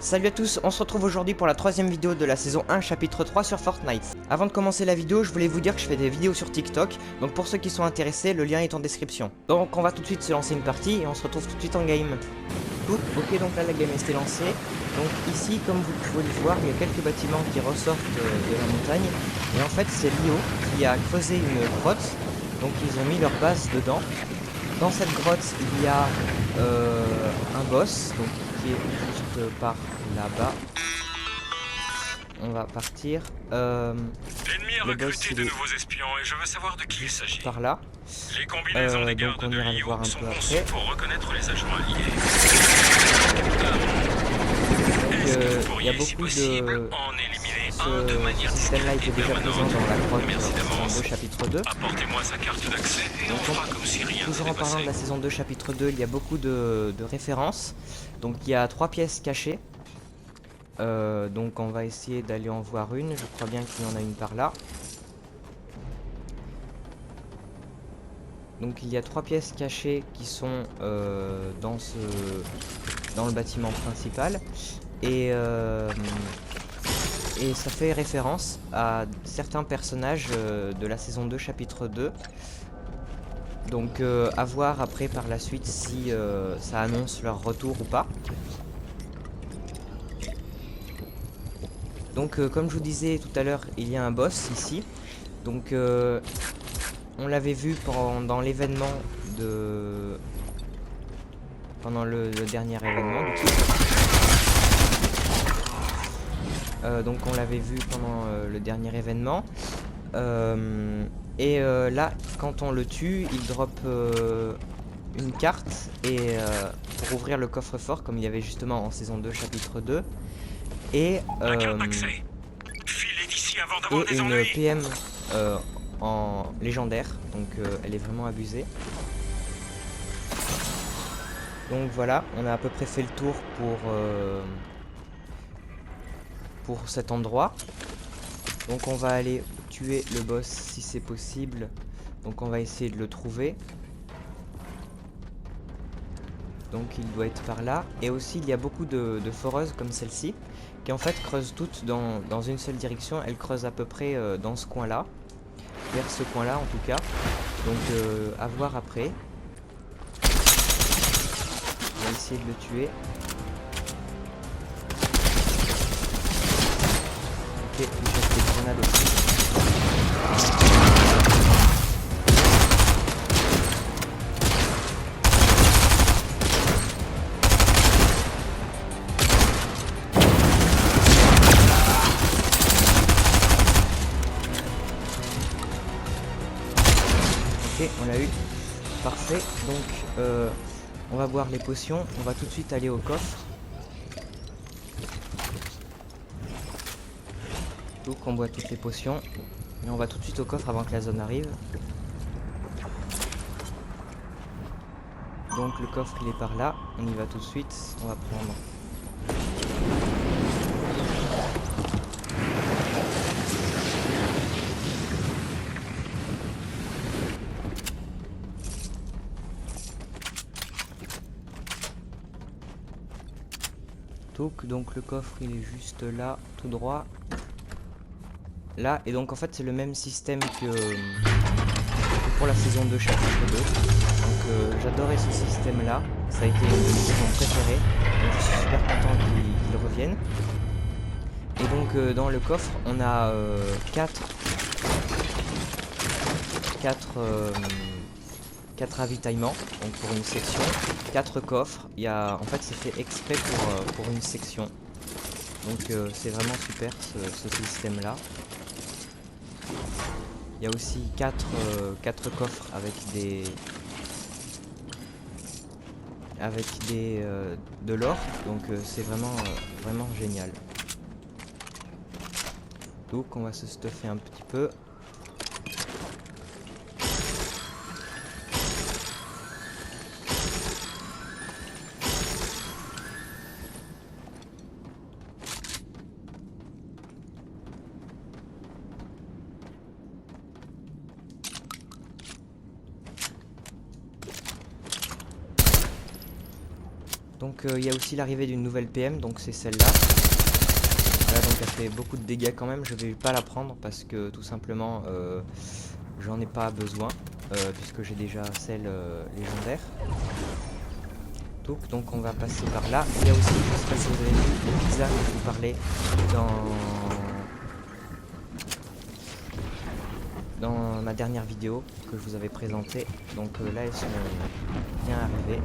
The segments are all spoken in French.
Salut à tous, on se retrouve aujourd'hui pour la troisième vidéo de la saison 1 chapitre 3 sur Fortnite. Avant de commencer la vidéo, je voulais vous dire que je fais des vidéos sur TikTok, donc pour ceux qui sont intéressés, le lien est en description. Donc on va tout de suite se lancer une partie et on se retrouve tout de suite en game. Ok, donc là la game est lancée. Donc ici, comme vous pouvez le voir, il y a quelques bâtiments qui ressortent de la montagne. Et en fait c'est Lio qui a creusé une grotte, donc ils ont mis leur base dedans. Dans cette grotte, il y a un boss, donc qui est juste par là-bas. On va partir. L'ennemi a recruté de nouveaux espions et je veux savoir de qui il s'agit. Par là. Les combinaisons des Donc gardes on de ira le Lio voir un sont peu conçues après. pour reconnaître les agents alliés. Donc il y a beaucoup de... Ce système-là était déjà présent dans la grotte de la saison 2 chapitre 2. Apportez-moi sa carte d'accès et on fera comme si rien toujours en n'était parlant de passé. la saison 2 chapitre 2, il y a beaucoup de références. Donc il y a 3 pièces cachées. Donc on va essayer d'aller en voir une. Je crois bien qu'il y en a une par là. Donc il y a 3 pièces cachées qui sont dans le bâtiment principal. Et ça fait référence à certains personnages de la saison 2 chapitre 2. Donc à voir après par la suite si ça annonce leur retour ou pas. Donc comme je vous disais tout à l'heure, il y a un boss ici. Donc on l'avait vu pendant l'événement de... Pendant le dernier événement du titre. Donc on l'avait vu pendant le dernier événement. Là, quand on le tue, il drop une carte et pour ouvrir le coffre-fort, comme il y avait justement en saison 2, chapitre 2. Et une PM en légendaire, donc elle est vraiment abusée. Donc voilà, on a à peu près fait le tour pour cet endroit. Donc on va aller tuer le boss si c'est possible. Donc on va essayer de le trouver. Donc il doit être par là. Et aussi il y a beaucoup de foreuses comme celle-ci, qui en fait creusent toutes dans une seule direction. Elles creusent à peu près dans ce coin-là. Vers ce coin-là en tout cas. Donc à voir après. On va essayer de le tuer. Ok, il jette des grenades aussi. Ok, on l'a eu. Parfait. Donc on va boire les potions. On va tout de suite aller au coffre. Donc on boit toutes les potions. Et on va tout de suite au coffre avant que la zone arrive. Donc le coffre il est par là. On y va tout de suite. On va prendre... Donc le coffre il est juste là, tout droit. Là, et donc en fait c'est le même système que pour la saison 2 chapitre 2. Donc j'adorais ce système là, ça a été une de mes saisons préférées. Donc je suis super content qu'il revienne. Et donc dans le coffre on a 4 ravitaillements, donc pour une section, 4 coffres. En fait c'est fait exprès pour une section. Donc c'est vraiment super ce système là. Il y a aussi 4 coffres avec de l'or, donc c'est vraiment génial. Donc on va se stuffer un petit peu. Donc il y a aussi l'arrivée d'une nouvelle PM, donc c'est celle-là. Voilà, donc elle fait beaucoup de dégâts quand même, je vais pas la prendre parce que tout simplement j'en ai pas besoin, puisque j'ai déjà celle légendaire. Donc on va passer par là. Il y a aussi, je sais pas si vous avez vu, les pizzas dont je vous parlais dans ma dernière vidéo que je vous avais présentée. Donc là elles sont bien arrivées.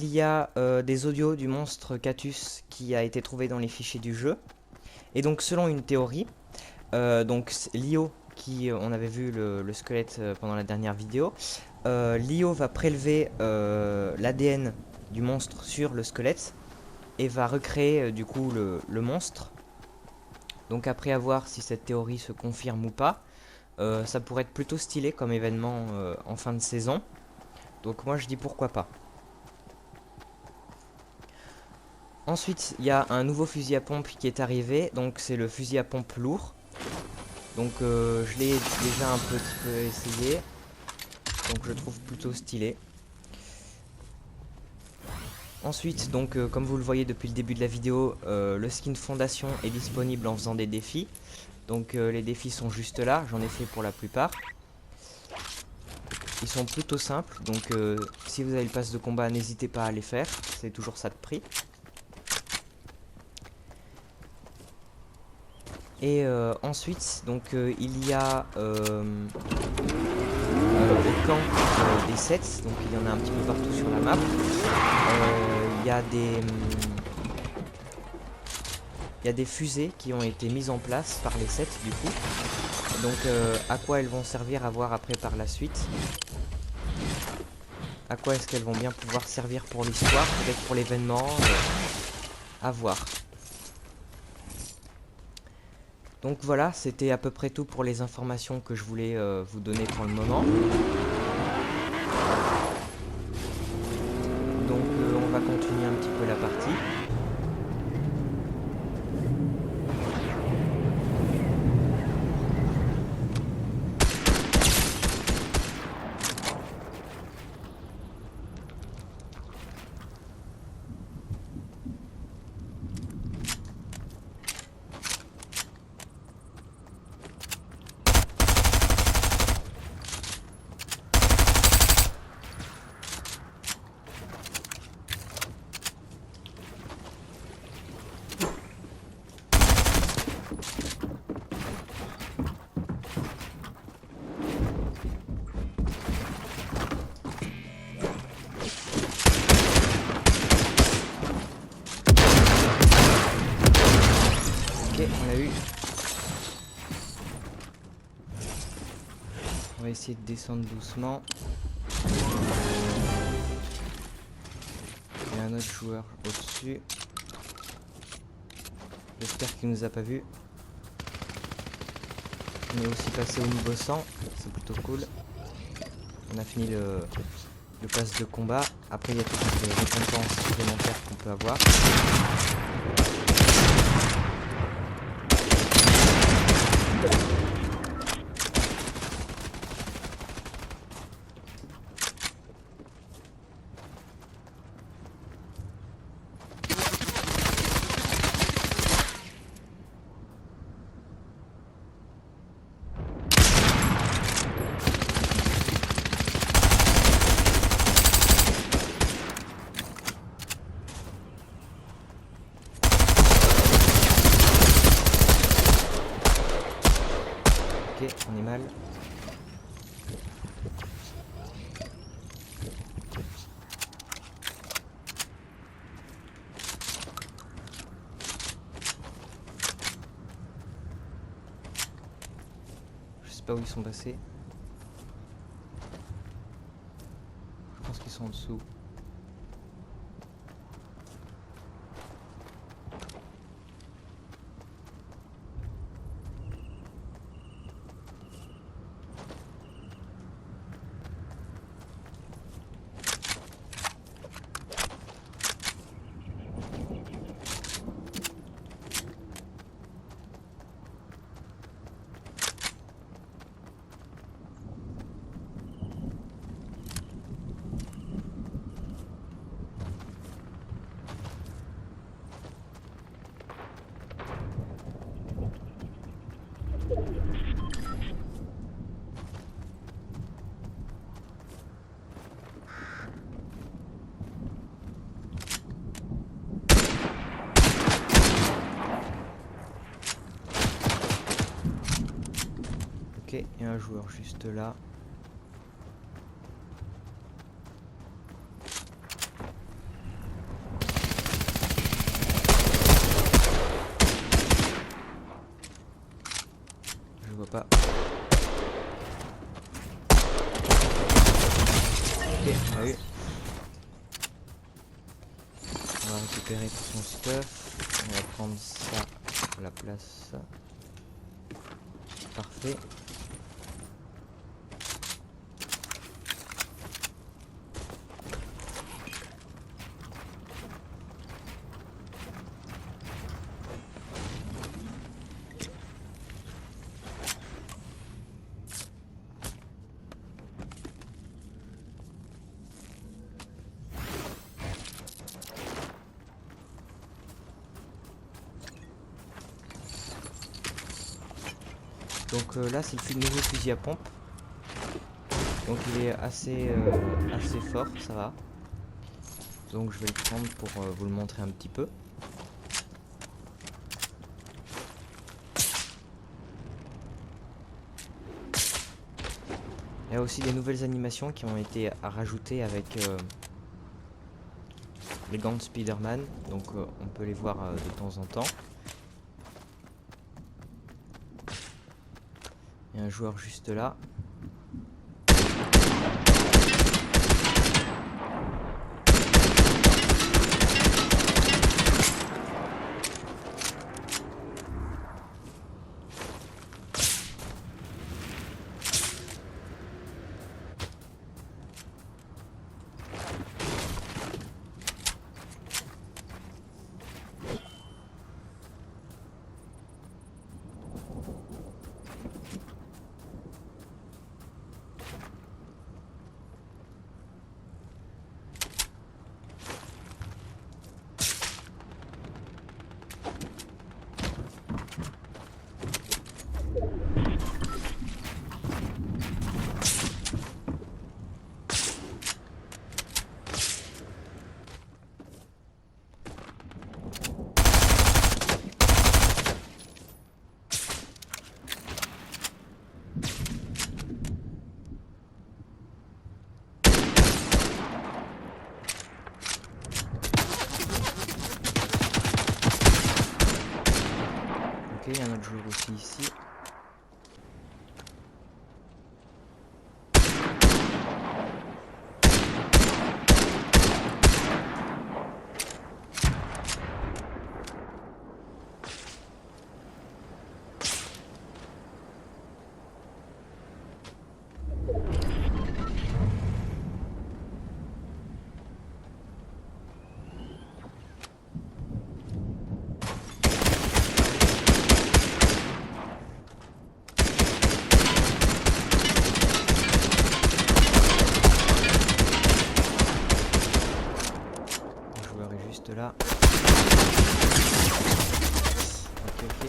Il y a des audios du monstre Catus qui a été trouvé dans les fichiers du jeu. Et donc selon une théorie, donc Lio, qui on avait vu le squelette pendant la dernière vidéo, Lio va prélever l'ADN du monstre sur le squelette et va recréer du coup le monstre. Donc après à voir si cette théorie se confirme ou pas, ça pourrait être plutôt stylé comme événement en fin de saison. Donc moi je dis pourquoi pas. Ensuite, il y a un nouveau fusil à pompe qui est arrivé, donc c'est le fusil à pompe lourd. Donc je l'ai déjà un petit peu essayé, donc je trouve plutôt stylé. Ensuite, donc comme vous le voyez depuis le début de la vidéo, le skin fondation est disponible en faisant des défis. Donc les défis sont juste là, j'en ai fait pour la plupart. Ils sont plutôt simples, donc si vous avez le pass de combat, n'hésitez pas à les faire, c'est toujours ça de prix. Et ensuite, donc il y a les camps des sets, donc il y en a un petit peu partout sur la map. Il y a des fusées qui ont été mises en place par les sets du coup. Donc à quoi elles vont servir à voir après par la suite. À quoi est-ce qu'elles vont bien pouvoir servir pour l'histoire, peut-être pour l'événement, à voir. Donc voilà, c'était à peu près tout pour les informations que je voulais vous donner pour le moment. Donc on va continuer un petit peu la partie. On a eu. On va essayer de descendre doucement. Il y a un autre joueur au-dessus. J'espère qu'il nous a pas vu. On est aussi passé au niveau 100. C'est plutôt cool. On a fini le pass de combat. Après il y a toutes les récompenses supplémentaires qu'on peut avoir. Ok, on est mal. Je sais pas où ils sont passés. Je pense qu'ils sont en dessous. Ok, il y a un joueur juste là. Je vois pas. Ok, on a eu. On va récupérer tout son stuff. On va prendre ça à la place. Parfait. Donc là c'est le nouveau fusil à pompe. Donc il est assez fort, ça va. Donc je vais le prendre pour vous le montrer un petit peu. Il y a aussi des nouvelles animations qui ont été rajoutées avec les gants de Spider-Man. Donc on peut les voir de temps en temps. Il y a un joueur juste là. Ok, il y a un autre joueur aussi ici. Le joueur est juste là. Ok, ok.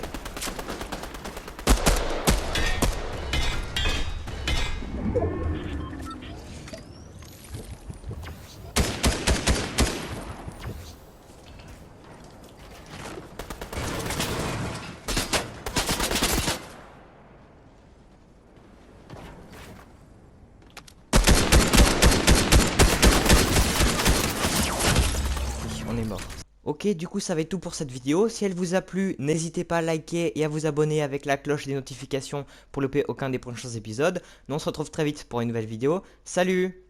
On est mort. Ok, du coup ça va être tout pour cette vidéo. Si elle vous a plu, n'hésitez pas à liker et à vous abonner avec la cloche des notifications pour louper aucun des prochains épisodes. Nous on se retrouve très vite pour une nouvelle vidéo. Salut!